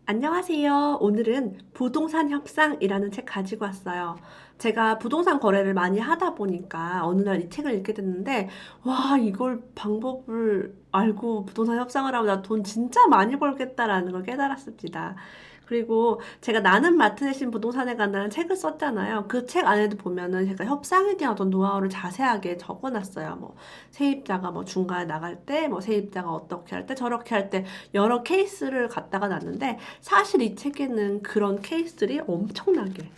안녕하세요. 오늘은 부동산 협상이라는 책 가지고 왔어요. 제가 부동산 거래를 많이 하다 보니까 어느 날 이 책을 읽게 됐는데, 와, 이걸 방법을 알고 부동산 협상을 하면 나 돈 진짜 많이 벌겠다라는 걸 깨달았습니다. 그리고 제가 나는 마트 대신 부동산에 간다는 책을 썼잖아요. 그 책 안에도 보면은 제가 협상에 대한 어떤 노하우를 자세하게 적어놨어요. 뭐, 세입자가 뭐 중간에 나갈 때, 뭐 세입자가 어떻게 할 때, 저렇게 할 때, 여러 케이스를 갖다가 놨는데, 사실 이 책에는 그런 케이스들이 엄청나게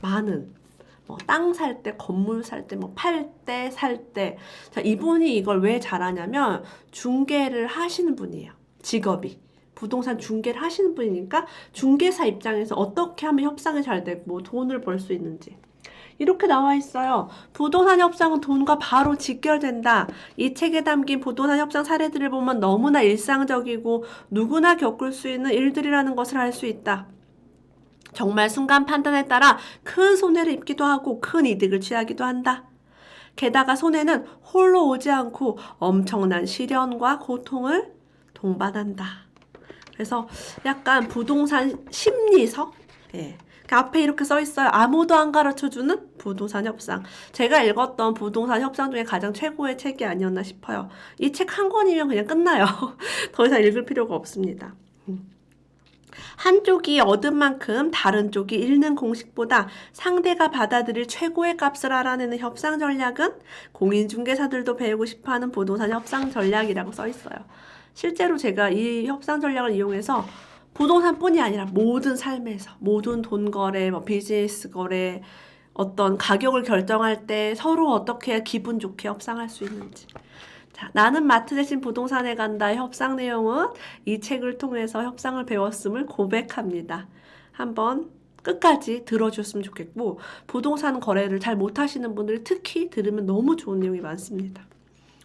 많은 뭐 땅 살 때, 건물 살 때, 뭐 팔 때, 살 때. 자, 이분이 이걸 왜 잘하냐면 중개를 하시는 분이에요. 직업이. 부동산 중개를 하시는 분이니까 중개사 입장에서 어떻게 하면 협상이 잘 되고 뭐 돈을 벌 수 있는지. 이렇게 나와 있어요. 부동산 협상은 돈과 바로 직결된다. 이 책에 담긴 부동산 협상 사례들을 보면 너무나 일상적이고 누구나 겪을 수 있는 일들이라는 것을 알 수 있다. 정말 순간 판단에 따라 큰 손해를 입기도 하고 큰 이득을 취하기도 한다. 게다가 손해는 홀로 오지 않고 엄청난 시련과 고통을 동반한다. 그래서 약간 부동산 심리서? 예. 그 앞에 이렇게 써 있어요. 아무도 안 가르쳐주는 부동산 협상. 제가 읽었던 부동산 협상 중에 가장 최고의 책이 아니었나 싶어요. 이 책 한 권이면 그냥 끝나요. 더 이상 읽을 필요가 없습니다. 한쪽이 얻은 만큼 다른 쪽이 잃는 공식보다 상대가 받아들일 최고의 값을 알아내는 협상 전략은 공인중개사들도 배우고 싶어하는 부동산 협상 전략이라고 써 있어요. 실제로 제가 이 협상 전략을 이용해서 부동산뿐이 아니라 모든 삶에서 모든 돈 거래, 뭐 비즈니스 거래, 어떤 가격을 결정할 때 서로 어떻게 해야 기분 좋게 협상할 수 있는지. 자, 나는 마트 대신 부동산에 간다 협상 내용은 이 책을 통해서 협상을 배웠음을 고백합니다. 한번 끝까지 들어줬으면 좋겠고, 부동산 거래를 잘 못하시는 분들이 특히 들으면 너무 좋은 내용이 많습니다.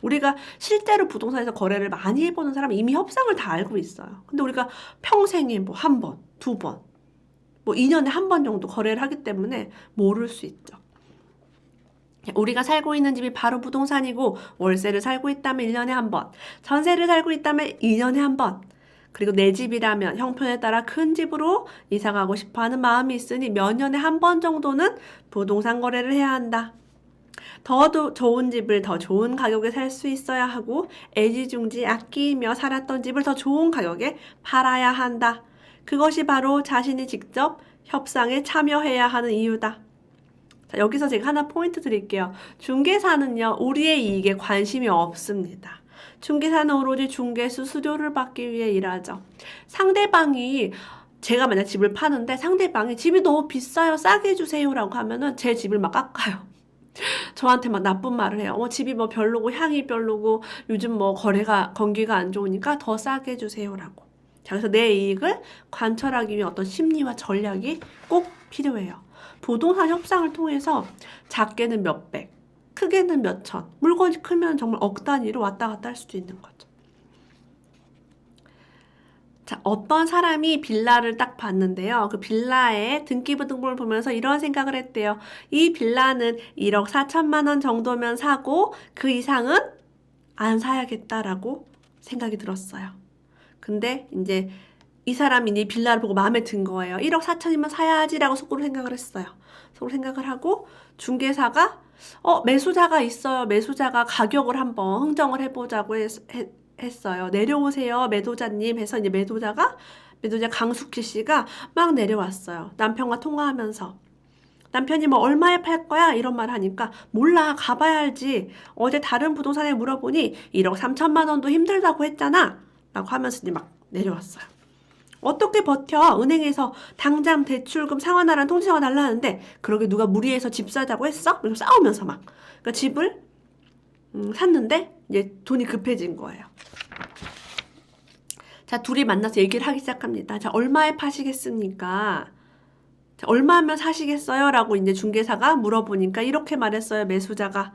우리가 실제로 부동산에서 거래를 많이 해보는 사람은 이미 협상을 다 알고 있어요. 근데 우리가 평생에 뭐 한 번, 두 번, 뭐 2년에 한 번 정도 거래를 하기 때문에 모를 수 있죠. 우리가 살고 있는 집이 바로 부동산이고 월세를 살고 있다면 1년에 한 번, 전세를 살고 있다면 2년에 한 번, 그리고 내 집이라면 형편에 따라 큰 집으로 이사 가고 싶어하는 마음이 있으니 몇 년에 한 번 정도는 부동산 거래를 해야 한다. 더 좋은 집을 더 좋은 가격에 살 수 있어야 하고 애지중지 아끼며 살았던 집을 더 좋은 가격에 팔아야 한다. 그것이 바로 자신이 직접 협상에 참여해야 하는 이유다. 자, 여기서 제가 하나 포인트 드릴게요. 중개사는요, 우리의 이익에 관심이 없습니다. 중개사는 오로지 중개수 수수료를 받기 위해 일하죠. 상대방이 제가 만약 집을 파는데 상대방이 집이 너무 비싸요, 싸게 해주세요라고 하면은 제 집을 막 깎아요. 저한테 막 나쁜 말을 해요. 집이 뭐 별로고 향이 별로고 요즘 뭐 거래가 건기가 안 좋으니까 더 싸게 해주세요라고. 자, 그래서 내 이익을 관철하기 위한 어떤 심리와 전략이 꼭 필요해요. 부동산 협상을 통해서 작게는 몇백, 크게는 몇천, 물건이 크면 정말 억 단위로 왔다 갔다 할 수도 있는 거죠. 자, 어떤 사람이 빌라를 딱 봤는데요. 그 빌라의 등기부등본을 보면서 이런 생각을 했대요. 이 빌라는 1억 4천만 원 정도면 사고 그 이상은 안 사야겠다라고 생각이 들었어요. 근데 이제 이 사람이 이 빌라를 보고 마음에 든 거예요. 1억 4천이면 사야지라고 속으로 생각을 했어요. 속으로 생각을 하고 중개사가 매수자가 있어요. 매수자가 가격을 한번 흥정을 해보자고 했어요. 내려오세요, 매도자님 해서 이제 매도자 강숙희 씨가 막 내려왔어요. 남편과 통화하면서. 남편이 뭐 얼마에 팔 거야? 이런 말 하니까 몰라, 가봐야 알지. 어제 다른 부동산에 물어보니 1억 3천만 원도 힘들다고 했잖아. 라고 하면서 이제 막 내려왔어요. 어떻게 버텨? 은행에서 당장 대출금 상환하라는 통지서가 날라왔는데 그러게 누가 무리해서 집 사자고 했어? 그래서 싸우면서 막. 그러니까 집을 샀는데 이제 돈이 급해진 거예요. 자, 둘이 만나서 얘기를 하기 시작합니다. 자, 얼마에 파시겠습니까? 자, 얼마면 사시겠어요? 라고 이제 중개사가 물어보니까 이렇게 말했어요. 매수자가.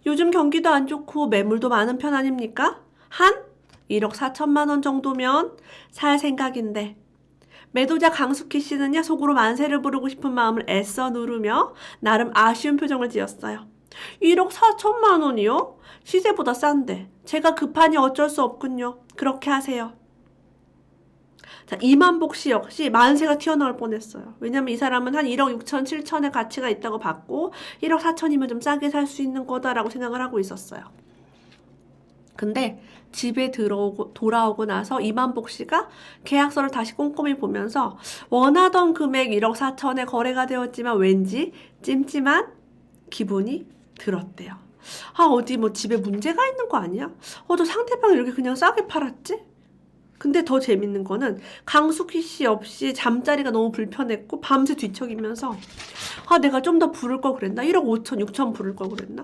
요즘 경기도 안 좋고 매물도 많은 편 아닙니까? 한 1억 4천만 원 정도면 살 생각인데. 매도자 강숙희 씨는요, 속으로 만세를 부르고 싶은 마음을 애써 누르며 나름 아쉬운 표정을 지었어요. 1억 4천만 원이요? 시세보다 싼데 제가 급하니 어쩔 수 없군요. 그렇게 하세요. 자, 이만복 씨 역시 만세가 튀어나올 뻔했어요. 왜냐면 이 사람은 한 1억 6천, 7천의 가치가 있다고 봤고 1억 4천이면 좀 싸게 살 수 있는 거다라고 생각을 하고 있었어요. 근데 집에 돌아오고 나서 이만복 씨가 계약서를 다시 꼼꼼히 보면서 원하던 금액 1억 4천에 거래가 되었지만 왠지 찜찜한 기분이 들었대요. 아, 어디 뭐 집에 문제가 있는 거 아니야? 저 상대방이 이렇게 그냥 싸게 팔았지? 근데 더 재밌는 거는 강숙희 씨 없이 잠자리가 너무 불편했고 밤새 뒤척이면서 내가 좀 더 부를 걸 그랬나? 1억 5천, 6천 부를 걸 그랬나?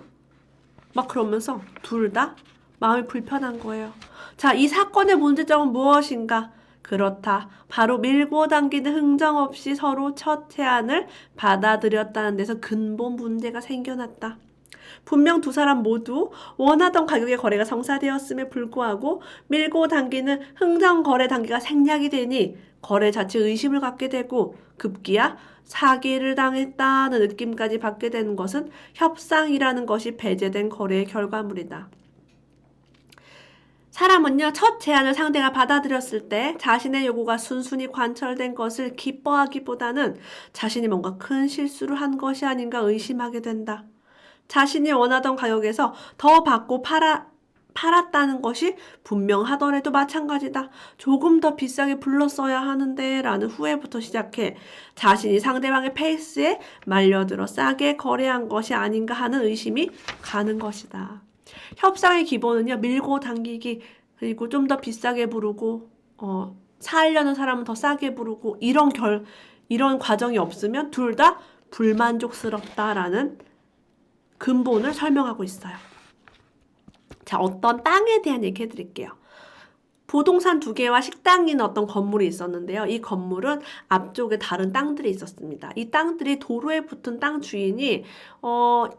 막 그러면서 둘 다 마음이 불편한 거예요. 자, 이 사건의 문제점은 무엇인가? 그렇다. 바로 밀고 당기는 흥정 없이 서로 첫 제안을 받아들였다는 데서 근본 문제가 생겨났다. 분명 두 사람 모두 원하던 가격의 거래가 성사되었음에 불구하고 밀고 당기는 흥정 거래 단계가 생략이 되니 거래 자체 의심을 갖게 되고 급기야 사기를 당했다는 느낌까지 받게 되는 것은 협상이라는 것이 배제된 거래의 결과물이다. 사람은요, 첫 제안을 상대가 받아들였을 때 자신의 요구가 순순히 관철된 것을 기뻐하기보다는 자신이 뭔가 큰 실수를 한 것이 아닌가 의심하게 된다. 자신이 원하던 가격에서 더 받고 팔았다는 것이 분명하더라도 마찬가지다. 조금 더 비싸게 불렀어야 하는데 라는 후회부터 시작해 자신이 상대방의 페이스에 말려들어 싸게 거래한 것이 아닌가 하는 의심이 가는 것이다. 협상의 기본은요, 밀고 당기기, 그리고 좀 더 비싸게 부르고 사려는 사람은 더 싸게 부르고 이런 과정이 없으면 둘 다 불만족스럽다라는 근본을 설명하고 있어요. 자, 어떤 땅에 대한 얘기 해드릴게요. 부동산 2개와 식당이 있는 어떤 건물이 있었는데요. 이 건물은 앞쪽에 다른 땅들이 있었습니다. 이 땅들이 도로에 붙은 땅 주인이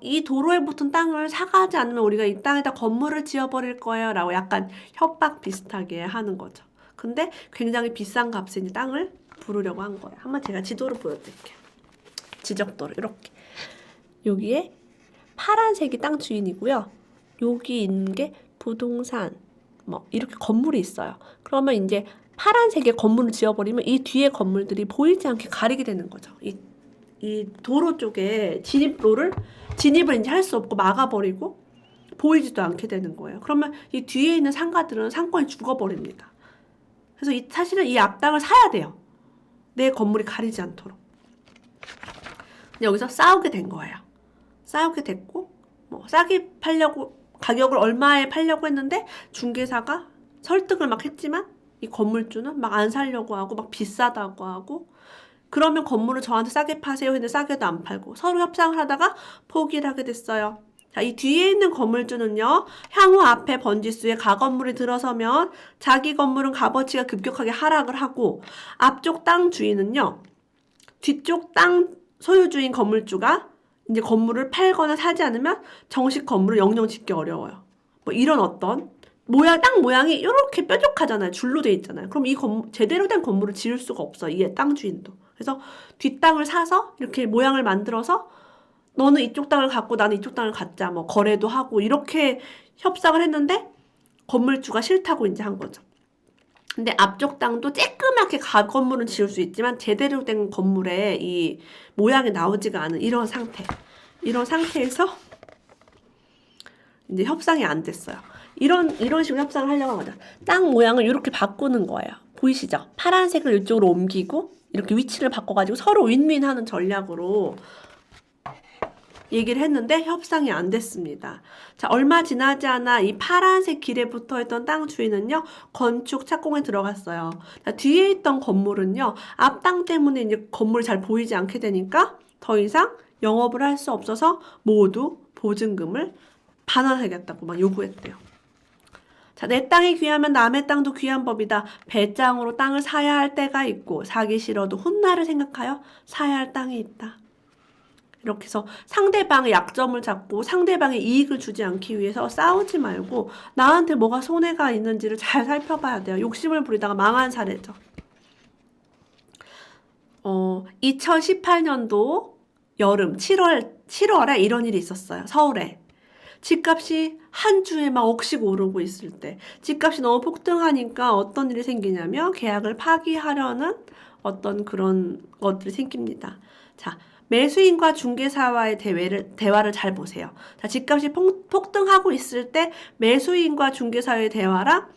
이 도로에 붙은 땅을 사가지 않으면 우리가 이 땅에다 건물을 지어버릴 거예요 라고 약간 협박 비슷하게 하는 거죠. 근데 굉장히 비싼 값에 이제 땅을 부르려고 한 거예요. 한번 제가 지도를 보여드릴게요. 지적도를 이렇게. 여기에 파란색이 땅 주인이고요. 여기 있는 게 부동산 뭐 이렇게 건물이 있어요. 그러면 이제 파란색의 건물을 지어버리면 이 뒤에 건물들이 보이지 않게 가리게 되는 거죠. 이 도로 쪽에 진입을 이제 할 수 없고 막아버리고 보이지도 않게 되는 거예요. 그러면 이 뒤에 있는 상가들은 상권이 죽어버립니다. 그래서 사실은 이 앞땅을 사야 돼요. 내 건물이 가리지 않도록. 근데 여기서 싸우게 된 거예요. 싸우게 됐고 뭐 싸게 팔려고 가격을 얼마에 팔려고 했는데 중개사가 설득을 막 했지만 이 건물주는 막 안 살려고 하고 막 비싸다고 하고 그러면 건물을 저한테 싸게 파세요 했는데 싸게도 안 팔고 서로 협상을 하다가 포기를 하게 됐어요. 자, 이 뒤에 있는 건물주는요, 향후 앞에 번지수에 가건물이 들어서면 자기 건물은 값어치가 급격하게 하락을 하고 앞쪽 땅 주인은요, 뒤쪽 땅 소유주인 건물주가 이제 건물을 팔거나 사지 않으면 정식 건물을 영영 짓기 어려워요. 뭐 이런 어떤 땅 모양이 이렇게 뾰족하잖아요. 줄로 돼 있잖아요. 그럼 이 제대로 된 건물을 지을 수가 없어. 이 땅 주인도. 그래서 뒷땅을 사서 이렇게 모양을 만들어서 너는 이쪽 땅을 갖고 나는 이쪽 땅을 갖자. 뭐 거래도 하고 이렇게 협상을 했는데 건물주가 싫다고 이제 한 거죠. 근데 앞쪽 땅도 쬐끄맣게 건물은 지을 수 있지만 제대로 된 건물에 이 모양이 나오지가 않은 이런 상태에서 이제 협상이 안 됐어요. 이런 식으로 협상을 하려고 하거든. 땅 모양을 이렇게 바꾸는 거예요. 보이시죠? 파란색을 이쪽으로 옮기고 이렇게 위치를 바꿔가지고 서로 윈윈하는 전략으로 얘기를 했는데 협상이 안 됐습니다. 자, 얼마 지나지 않아 이 파란색 길에 붙어있던 땅 주인은요, 건축 착공에 들어갔어요. 자, 뒤에 있던 건물은요, 앞 땅 때문에 이제 건물이 잘 보이지 않게 되니까 더 이상 영업을 할 수 없어서 모두 보증금을 반환하겠다고 막 요구했대요. 자, 내 땅이 귀하면 남의 땅도 귀한 법이다. 배짱으로 땅을 사야 할 때가 있고 사기 싫어도 훗날을 생각하여 사야 할 땅이 있다. 이렇게 해서 상대방의 약점을 잡고 상대방의 이익을 주지 않기 위해서 싸우지 말고 나한테 뭐가 손해가 있는지를 잘 살펴봐야 돼요. 욕심을 부리다가 망한 사례죠. 2018년도 여름 7월에 이런 일이 있었어요. 서울에. 집값이 한 주에 막 억씩 오르고 있을 때, 집값이 너무 폭등하니까 어떤 일이 생기냐면 계약을 파기하려는 어떤 그런 것들이 생깁니다. 자, 매수인과 중개사와의 대화를 잘 보세요. 자, 집값이 폭등하고 있을 때 매수인과 중개사의 대화랑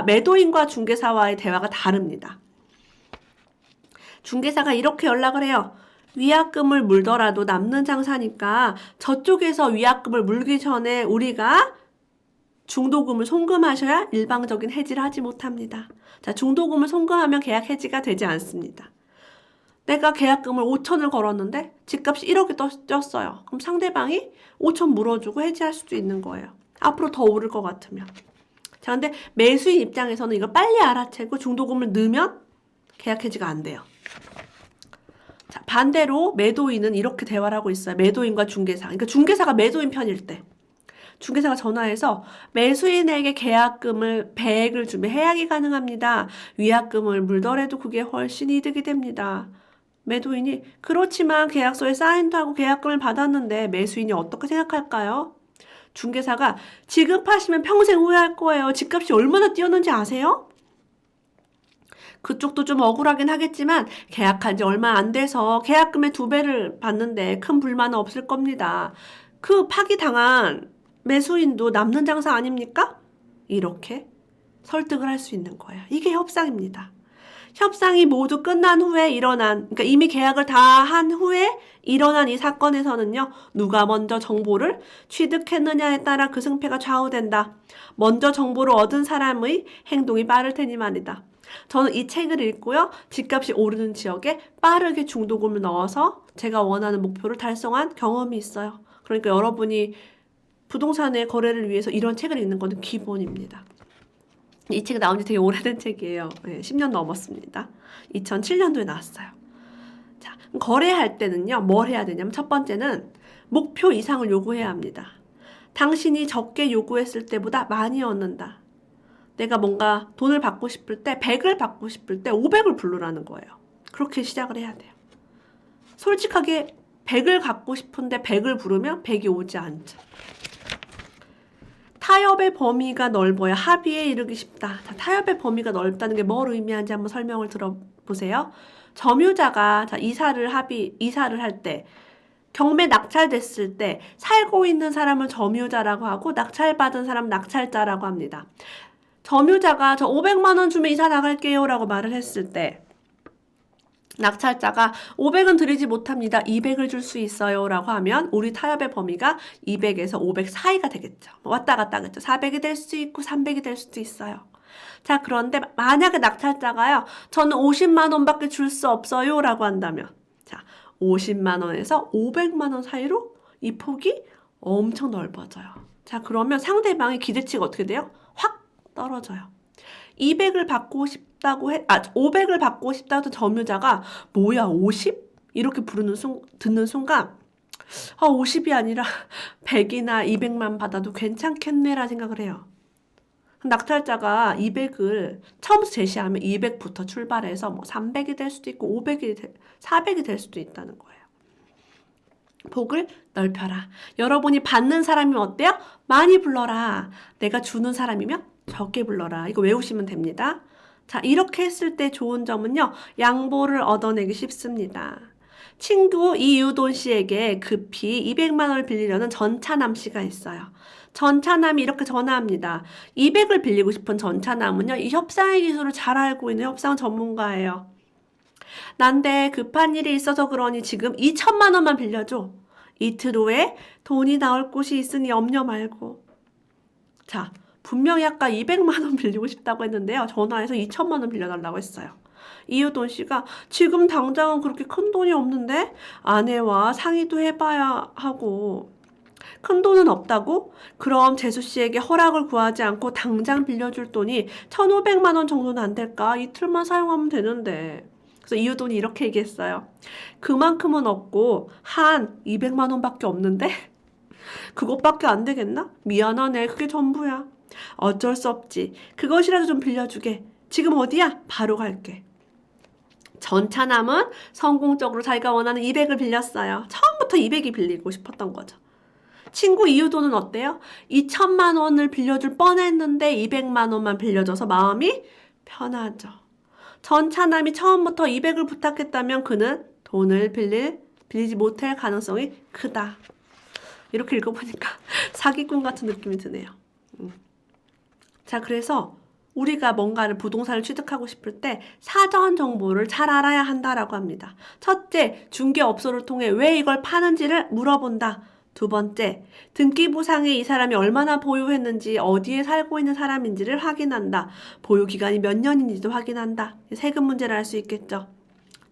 매도인과 중개사와의 대화가 다릅니다. 중개사가 이렇게 연락을 해요. 위약금을 물더라도 남는 장사니까 저쪽에서 위약금을 물기 전에 우리가 중도금을 송금하셔야 일방적인 해지를 하지 못합니다. 자, 중도금을 송금하면 계약 해지가 되지 않습니다. 내가 계약금을 5천을 걸었는데 집값이 1억이 떴어요. 그럼 상대방이 5천 물어주고 해지할 수도 있는 거예요. 앞으로 더 오를 것 같으면. 자, 근데 매수인 입장에서는 이걸 빨리 알아채고 중도금을 넣으면 계약 해지가 안 돼요. 자, 반대로 매도인은 이렇게 대화를 하고 있어요. 매도인과 중개사. 그러니까 중개사가 매도인 편일 때. 중개사가 전화해서 매수인에게 계약금을 100을 주면 해약이 가능합니다. 위약금을 물더라도 그게 훨씬 이득이 됩니다. 매도인이 그렇지만 계약서에 사인도 하고 계약금을 받았는데 매수인이 어떻게 생각할까요? 중개사가 지급하시면 평생 후회할 거예요. 집값이 얼마나 뛰었는지 아세요? 그쪽도 좀 억울하긴 하겠지만 계약한 지 얼마 안 돼서 계약금의 2배를 받는데 큰 불만은 없을 겁니다. 그 파기당한 매수인도 남는 장사 아닙니까? 이렇게 설득을 할 수 있는 거예요. 이게 협상입니다. 협상이 모두 끝난 후에 그러니까 이미 계약을 다 한 후에 일어난 이 사건에서는요, 누가 먼저 정보를 취득했느냐에 따라 그 승패가 좌우된다. 먼저 정보를 얻은 사람의 행동이 빠를 테니 말이다. 저는 이 책을 읽고요, 집값이 오르는 지역에 빠르게 중도금을 넣어서 제가 원하는 목표를 달성한 경험이 있어요. 그러니까 여러분이 부동산의 거래를 위해서 이런 책을 읽는 것은 기본입니다. 이 책이 나온 지 되게 오래된 책이에요. 네, 10년 넘었습니다. 2007년도에 나왔어요. 자, 거래할 때는요, 뭘 해야 되냐면 첫 번째는 목표 이상을 요구해야 합니다. 당신이 적게 요구했을 때보다 많이 얻는다. 내가 뭔가 돈을 받고 싶을 때 100을 받고 싶을 때 500을 부르라는 거예요. 그렇게 시작을 해야 돼요. 솔직하게 100을 갖고 싶은데 100을 부르면 100이 오지 않죠. 타협의 범위가 넓어야 합의에 이르기 쉽다. 자, 타협의 범위가 넓다는 게 뭘 의미하는지 한번 설명을 들어보세요. 점유자가 이사를 할 때, 경매 낙찰됐을 때 살고 있는 사람을 점유자라고 하고 낙찰받은 사람 낙찰자라고 합니다. 점유자가 저 500만 원 주면 이사 나갈게요 라고 말을 했을 때 낙찰자가 500은 드리지 못합니다. 200을 줄 수 있어요 라고 하면 우리 타협의 범위가 200에서 500 사이가 되겠죠. 왔다 갔다 하겠죠. 400이 될 수도 있고 300이 될 수도 있어요. 자, 그런데 만약에 낙찰자가요, 저는 50만 원밖에 줄 수 없어요 라고 한다면, 자, 50만 원에서 500만 원 사이로 이 폭이 엄청 넓어져요. 자, 그러면 상대방의 기대치가 어떻게 돼요? 확 떨어져요. 500을 받고 싶다고 했던 점유자가 뭐야 50? 이렇게 듣는 순간 50이 아니라 100이나 200만 받아도 괜찮겠네라 생각을 해요. 낙찰자가 200을 처음부터 제시하면 200부터 출발해서 뭐 300이 될 수도 있고 400이 될 수도 있다는 거예요. 폭을 넓혀라. 여러분이 받는 사람이면 어때요? 많이 불러라. 내가 주는 사람이면 적게 불러라. 이거 외우시면 됩니다. 자, 이렇게 했을 때 좋은 점은요, 양보를 얻어내기 쉽습니다. 친구 이유돈 씨에게 급히 200만 원을 빌리려는 전차남 씨가 있어요. 전차남이 이렇게 전화합니다. 200을 빌리고 싶은 전차남은요, 이 협상의 기술을 잘 알고 있는 협상 전문가예요. 난데 급한 일이 있어서 그러니 지금 2천만 원만 빌려줘. 이틀 후에 돈이 나올 곳이 있으니 염려 말고. 자, 분명히 아까 200만 원 빌리고 싶다고 했는데요. 전화해서 2천만 원 빌려달라고 했어요. 이유돈 씨가 지금 당장은 그렇게 큰 돈이 없는데 아내와 상의도 해봐야 하고. 큰 돈은 없다고? 그럼 재수 씨에게 허락을 구하지 않고 당장 빌려줄 돈이 1,500만 원 정도는 안 될까? 이틀만 사용하면 되는데. 그래서 이유돈이 이렇게 얘기했어요. 그만큼은 없고 한 200만 원밖에 없는데? 그것밖에 안 되겠나? 미안하네. 그게 전부야. 어쩔 수 없지. 그것이라도 좀 빌려주게. 지금 어디야? 바로 갈게. 전차남은 성공적으로 자기가 원하는 200을 빌렸어요. 처음부터 200이 빌리고 싶었던 거죠. 친구 이유도는 어때요? 2천만 원을 빌려줄 뻔했는데 200만 원만 빌려줘서 마음이 편하죠. 전 차남이 처음부터 200을 부탁했다면 그는 돈을 빌리지 못할 가능성이 크다. 이렇게 읽어보니까 사기꾼 같은 느낌이 드네요. 자, 그래서 우리가 뭔가를 부동산을 취득하고 싶을 때 사전 정보를 잘 알아야 한다라고 합니다. 첫째, 중개업소를 통해 왜 이걸 파는지를 물어본다. 두 번째, 등기부상에 이 사람이 얼마나 보유했는지, 어디에 살고 있는 사람인지를 확인한다. 보유 기간이 몇 년인지도 확인한다. 세금 문제를 알 수 있겠죠.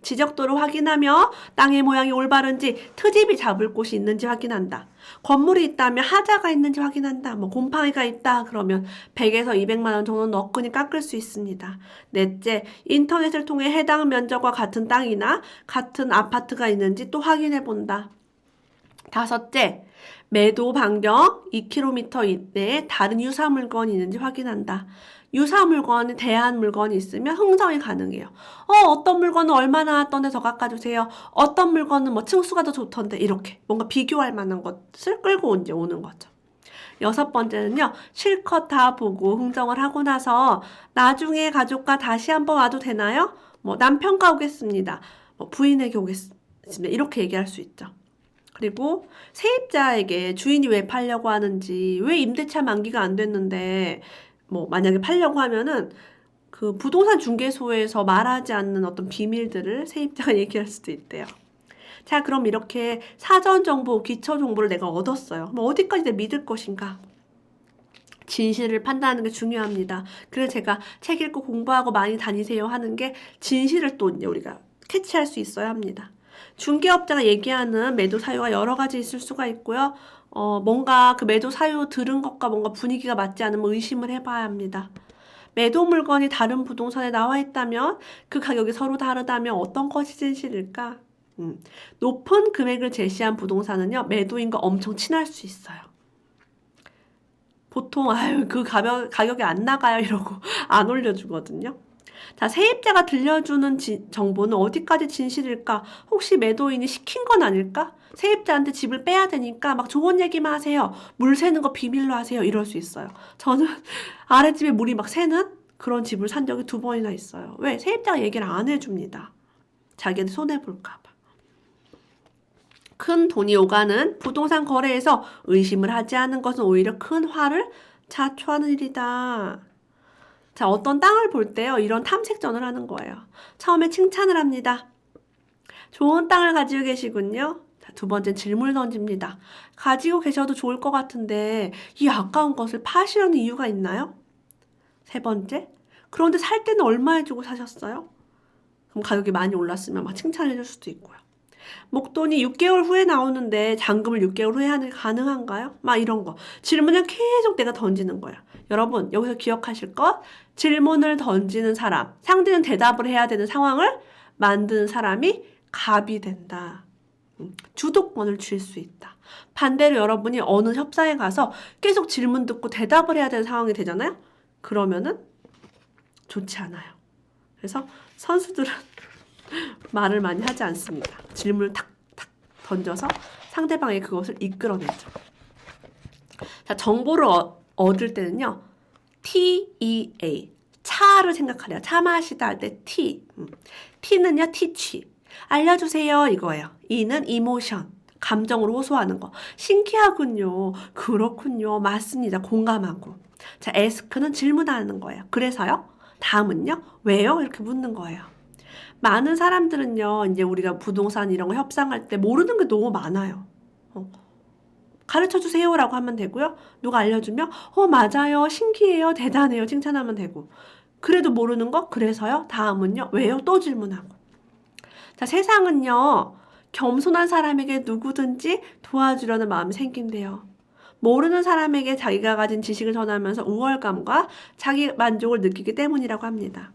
지적도를 확인하며 땅의 모양이 올바른지, 트집이 잡을 곳이 있는지 확인한다. 건물이 있다면 하자가 있는지 확인한다. 곰팡이가 있다 그러면 100에서 200만 원 정도 너끈히 깎을 수 있습니다. 넷째, 인터넷을 통해 해당 면적과 같은 땅이나 같은 아파트가 있는지 또 확인해 본다. 다섯째, 매도 반경 2km 이내에 다른 유사 물건이 있는지 확인한다. 유사 물건이 대한 물건이 있으면 흥정이 가능해요. 어떤 물건은 얼마 나왔던데 더 깎아주세요. 어떤 물건은 층수가 더 좋던데 이렇게 뭔가 비교할 만한 것을 끌고 이제 오는 거죠. 여섯 번째는요. 실컷 다 보고 흥정을 하고 나서 나중에 가족과 다시 한번 와도 되나요? 남편과 오겠습니다. 부인에게 오겠습니다. 이렇게 얘기할 수 있죠. 그리고 세입자에게 주인이 왜 팔려고 하는지, 왜 임대차 만기가 안 됐는데 만약에 팔려고 하면은 그 부동산 중개소에서 말하지 않는 어떤 비밀들을 세입자가 얘기할 수도 있대요. 자, 그럼 이렇게 사전 정보, 기초 정보를 내가 얻었어요. 어디까지 내가 믿을 것인가? 진실을 판단하는 게 중요합니다. 그래서 제가 책 읽고 공부하고 많이 다니세요 하는 게 진실을 또 이제 우리가 캐치할 수 있어야 합니다. 중개업자가 얘기하는 매도 사유가 여러 가지 있을 수가 있고요. 뭔가 그 매도 사유 들은 것과 뭔가 분위기가 맞지 않으면 의심을 해봐야 합니다. 매도 물건이 다른 부동산에 나와 있다면 그 가격이 서로 다르다면 어떤 것이 진실일까? 높은 금액을 제시한 부동산은요, 매도인과 엄청 친할 수 있어요. 보통 그 가격이 안 나가요 이러고 안 올려주거든요. 자, 세입자가 들려주는 정보는 어디까지 진실일까? 혹시 매도인이 시킨 건 아닐까? 세입자한테 집을 빼야 되니까 막 좋은 얘기만 하세요. 물 새는 거 비밀로 하세요. 이럴 수 있어요. 저는 아랫집에 물이 막 새는 그런 집을 산 적이 2번이나 있어요. 왜? 세입자가 얘기를 안 해줍니다. 자기한테 손해볼까 봐. 큰 돈이 오가는 부동산 거래에서 의심을 하지 않은 것은 오히려 큰 화를 자초하는 일이다. 자, 어떤 땅을 볼 때요, 이런 탐색전을 하는 거예요. 처음에 칭찬을 합니다. 좋은 땅을 가지고 계시군요. 자, 두 번째 질문을 던집니다. 가지고 계셔도 좋을 것 같은데 이 아까운 것을 파시려는 이유가 있나요? 세 번째, 그런데 살 때는 얼마에 주고 사셨어요? 그럼 가격이 많이 올랐으면 막 칭찬해 줄 수도 있고요. 목돈이 6개월 후에 나오는데 잔금을 6개월 후에 하는 게 가능한가요? 막 이런 거. 질문을 계속 내가 던지는 거야. 여러분, 여기서 기억하실 것, 질문을 던지는 사람, 상대는 대답을 해야 되는 상황을 만드는 사람이 갑이 된다. 주도권을 쥘 수 있다. 반대로 여러분이 어느 협상에 가서 계속 질문 듣고 대답을 해야 되는 상황이 되잖아요? 그러면은 좋지 않아요. 그래서 선수들은 말을 많이 하지 않습니다. 질문을 탁탁 던져서 상대방이 그것을 이끌어내죠. 자, 정보를 얻을 때는요. TEA, 차를 생각하래요. 차 마시다 할 때 T. T는요, teach. 알려주세요 이거예요. E는 emotion, 감정으로 호소하는 거. 신기하군요. 그렇군요. 맞습니다. 공감하고. 자, ask는 질문하는 거예요. 그래서요. 다음은요. 왜요? 이렇게 묻는 거예요. 많은 사람들은요, 이제 우리가 부동산 이런 거 협상할 때 모르는 게 너무 많아요. 가르쳐 주세요라고 하면 되고요. 누가 알려주면 맞아요. 신기해요. 대단해요. 칭찬하면 되고. 그래도 모르는 거? 그래서요. 다음은요. 왜요? 또 질문하고. 자, 세상은요. 겸손한 사람에게 누구든지 도와주려는 마음이 생긴대요. 모르는 사람에게 자기가 가진 지식을 전하면서 우월감과 자기 만족을 느끼기 때문이라고 합니다.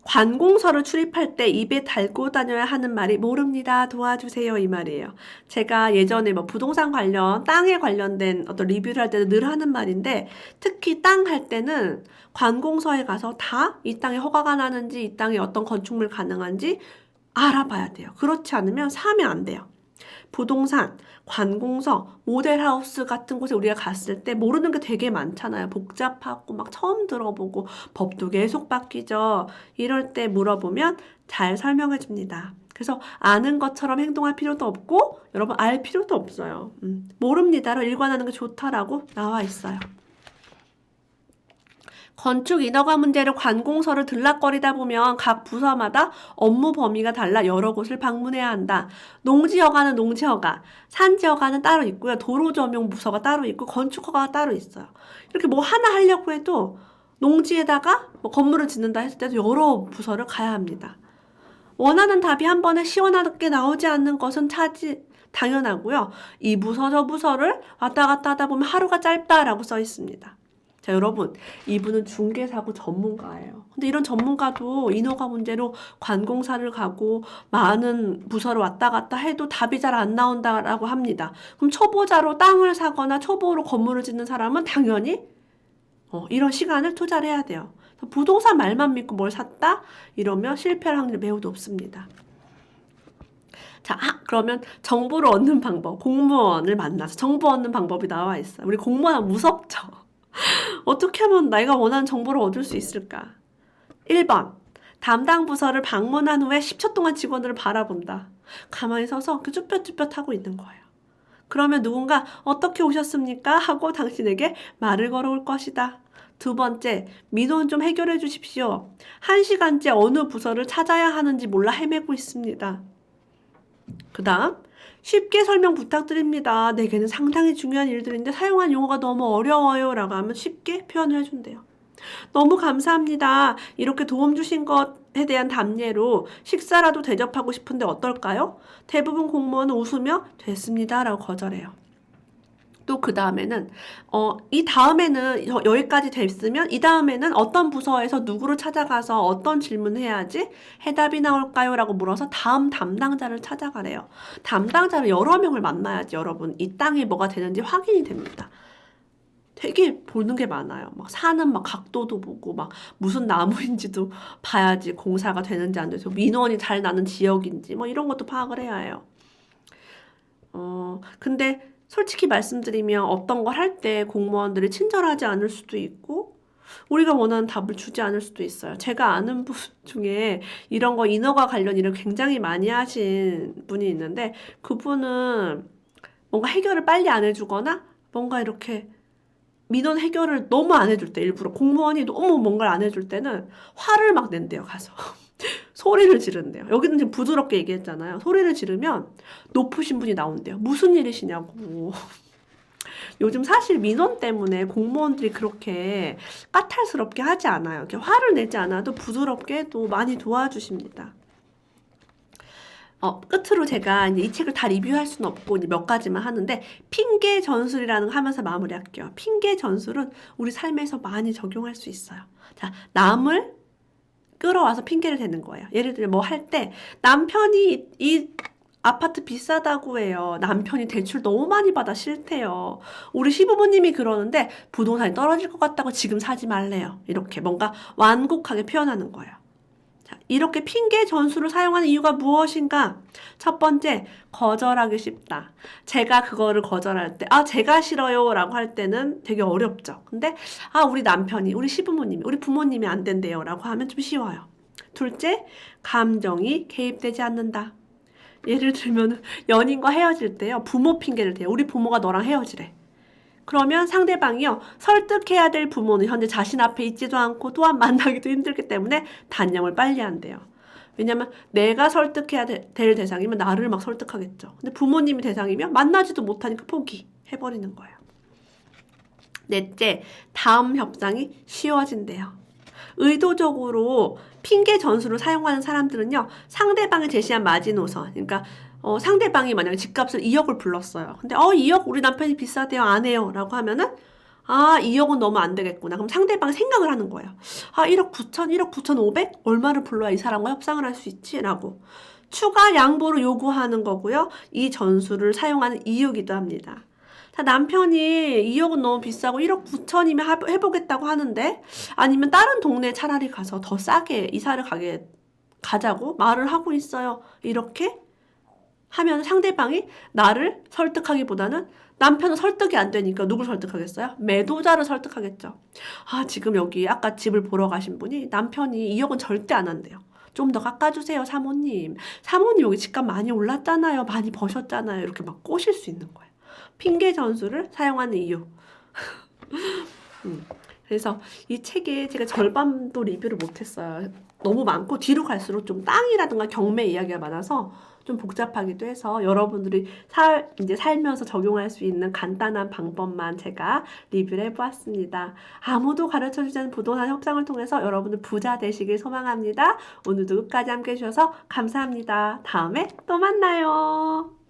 관공서를 출입할 때 입에 달고 다녀야 하는 말이 모릅니다. 도와주세요. 이 말이에요. 제가 예전에 부동산 관련, 땅에 관련된 어떤 리뷰를 할 때는 늘 하는 말인데, 특히 땅 할 때는 관공서에 가서 다 이 땅에 허가가 나는지, 이 땅에 어떤 건축물 가능한지 알아봐야 돼요. 그렇지 않으면 사면 안 돼요. 부동산, 관공서, 모델하우스 같은 곳에 우리가 갔을 때 모르는 게 되게 많잖아요. 복잡하고 막 처음 들어보고 법도 계속 바뀌죠. 이럴 때 물어보면 잘 설명해 줍니다. 그래서 아는 것처럼 행동할 필요도 없고 여러분 알 필요도 없어요. 모릅니다로 일관하는 게 좋다라고 나와 있어요. 건축 인허가 문제로 관공서를 들락거리다 보면 각 부서마다 업무 범위가 달라 여러 곳을 방문해야 한다. 농지허가는 농지허가, 산지허가는 따로 있고요. 도로조명 부서가 따로 있고 건축허가가 따로 있어요. 이렇게 뭐 하나 하려고 해도 농지에다가 뭐 건물을 짓는다 했을 때도 여러 부서를 가야 합니다. 원하는 답이 한 번에 시원하게 나오지 않는 것은 당연하고요. 이 부서 저 부서를 왔다 갔다 하다 보면 하루가 짧다라고 써 있습니다. 자, 여러분, 이분은 중개사고 전문가예요. 근데 이런 전문가도 인허가 문제로 관공사를 가고 많은 부서를 왔다 갔다 해도 답이 잘 안 나온다라고 합니다. 그럼 초보자로 땅을 사거나 초보로 건물을 짓는 사람은 당연히 이런 시간을 투자를 해야 돼요. 부동산 말만 믿고 뭘 샀다? 이러면 실패할 확률이 매우 높습니다. 자, 그러면 정보를 얻는 방법, 공무원을 만나서 정보 얻는 방법이 나와 있어요. 우리 공무원 무섭죠? 어떻게 하면 내가 원하는 정보를 얻을 수 있을까? 1번, 담당 부서를 방문한 후에 10초 동안 직원들을 바라본다. 가만히 서서 그 쭈뼛쭈뼛 하고 있는 거예요. 그러면 누군가 어떻게 오셨습니까? 하고 당신에게 말을 걸어올 것이다. 2번째, 민원 좀 해결해 주십시오. 1시간째 어느 부서를 찾아야 하는지 몰라 헤매고 있습니다. 그 다음, 쉽게 설명 부탁드립니다. 내게는 상당히 중요한 일들인데 사용한 용어가 너무 어려워요. 라고 하면 쉽게 표현을 해준대요. 너무 감사합니다. 이렇게 도움 주신 것에 대한 답례로 식사라도 대접하고 싶은데 어떨까요? 대부분 공무원은 웃으며 됐습니다. 라고 거절해요. 또 그 다음에는 이 다음에는 여기까지 됐으면 이 다음에는 어떤 부서에서 누구를 찾아가서 어떤 질문을 해야지 해답이 나올까요? 라고 물어서 다음 담당자를 찾아가래요. 담당자를 여러 명을 만나야지 여러분 이 땅이 뭐가 되는지 확인이 됩니다. 되게 보는 게 많아요. 막 사는 막 각도도 보고 막 무슨 나무인지도 봐야지 공사가 되는지 안 돼서 민원이 잘 나는 지역인지 뭐 이런 것도 파악을 해야 해요. 근데 솔직히 말씀드리면 어떤 걸 할 때 공무원들이 친절하지 않을 수도 있고 우리가 원하는 답을 주지 않을 수도 있어요. 제가 아는 분 중에 이런 거 인허가 관련 일을 굉장히 많이 하신 분이 있는데 그분은 뭔가 해결을 빨리 안 해주거나 뭔가 이렇게 민원 해결을 너무 안 해줄 때 일부러 공무원이 너무 뭔가를 안 해줄 때는 화를 막 낸대요. 가서. 소리를 지른대요. 여기는 지금 부드럽게 얘기했잖아요. 소리를 지르면 높으신 분이 나온대요. 무슨 일이시냐고. 요즘 사실 민원 때문에 공무원들이 그렇게 까탈스럽게 하지 않아요. 이렇게 화를 내지 않아도 부드럽게 또 많이 도와주십니다. 끝으로 제가 이제 이 책을 다 리뷰할 수는 없고 이제 몇 가지만 하는데 핑계 전술이라는 거 하면서 마무리할게요. 핑계 전술은 우리 삶에서 많이 적용할 수 있어요. 자, 남을 끌어와서 핑계를 대는 거예요. 예를 들어 뭐 할 때 남편이 이 아파트 비싸다고 해요. 남편이 대출 너무 많이 받아 싫대요. 우리 시부모님이 그러는데 부동산이 떨어질 것 같다고 지금 사지 말래요. 이렇게 뭔가 완곡하게 표현하는 거예요. 자, 이렇게 핑계 전술을 사용하는 이유가 무엇인가? 첫 번째, 거절하기 쉽다. 제가 그거를 거절할 때, 제가 싫어요 라고 할 때는 되게 어렵죠. 근데, 우리 남편이, 우리 시부모님이, 우리 부모님이 안 된대요 라고 하면 좀 쉬워요. 둘째, 감정이 개입되지 않는다. 예를 들면 연인과 헤어질 때요, 부모 핑계를 대요. 우리 부모가 너랑 헤어지래. 그러면 상대방이요, 설득해야 될 부모는 현재 자신 앞에 있지도 않고 또한 만나기도 힘들기 때문에 단념을 빨리 한대요. 왜냐면 내가 설득해야 될 대상이면 나를 막 설득하겠죠. 근데 부모님이 대상이면 만나지도 못하니까 포기해버리는 거예요. 넷째, 다음 협상이 쉬워진대요. 의도적으로 핑계 전술을 사용하는 사람들은요, 상대방이 제시한 마지노선, 그러니까 상대방이 만약에 집값을 2억을 불렀어요. 근데 2억 우리 남편이 비싸대요. 안 해요. 라고 하면은 2억은 너무 안 되겠구나. 그럼 상대방이 생각을 하는 거예요. 1억 9천, 1억 9,500? 얼마를 불러야 이 사람과 협상을 할 수 있지? 라고. 추가 양보를 요구하는 거고요. 이 전술을 사용하는 이유기도 합니다. 자, 남편이 2억은 너무 비싸고 1억 9천이면 해보겠다고 하는데 아니면 다른 동네에 차라리 가서 더 싸게 이사를 가자고 말을 하고 있어요. 이렇게 하면 상대방이 나를 설득하기보다는 남편은 설득이 안 되니까 누굴 설득하겠어요? 매도자를 설득하겠죠. 아, 지금 여기 아까 집을 보러 가신 분이 남편이 2억은 절대 안 한대요. 좀 더 깎아주세요, 사모님. 사모님 여기 집값 많이 올랐잖아요. 많이 버셨잖아요. 이렇게 막 꼬실 수 있는 거예요. 핑계 전술을 사용하는 이유. 음. 그래서 이 책에 제가 절반도 리뷰를 못했어요. 너무 많고 뒤로 갈수록 좀 땅이라든가 경매 이야기가 많아서 좀 복잡하기도 해서 여러분들이 이제 살면서 적용할 수 있는 간단한 방법만 제가 리뷰를 해보았습니다. 아무도 가르쳐주지 않는 부동산 협상을 통해서 여러분들 부자 되시길 소망합니다. 오늘도 끝까지 함께 해주셔서 감사합니다. 다음에 또 만나요.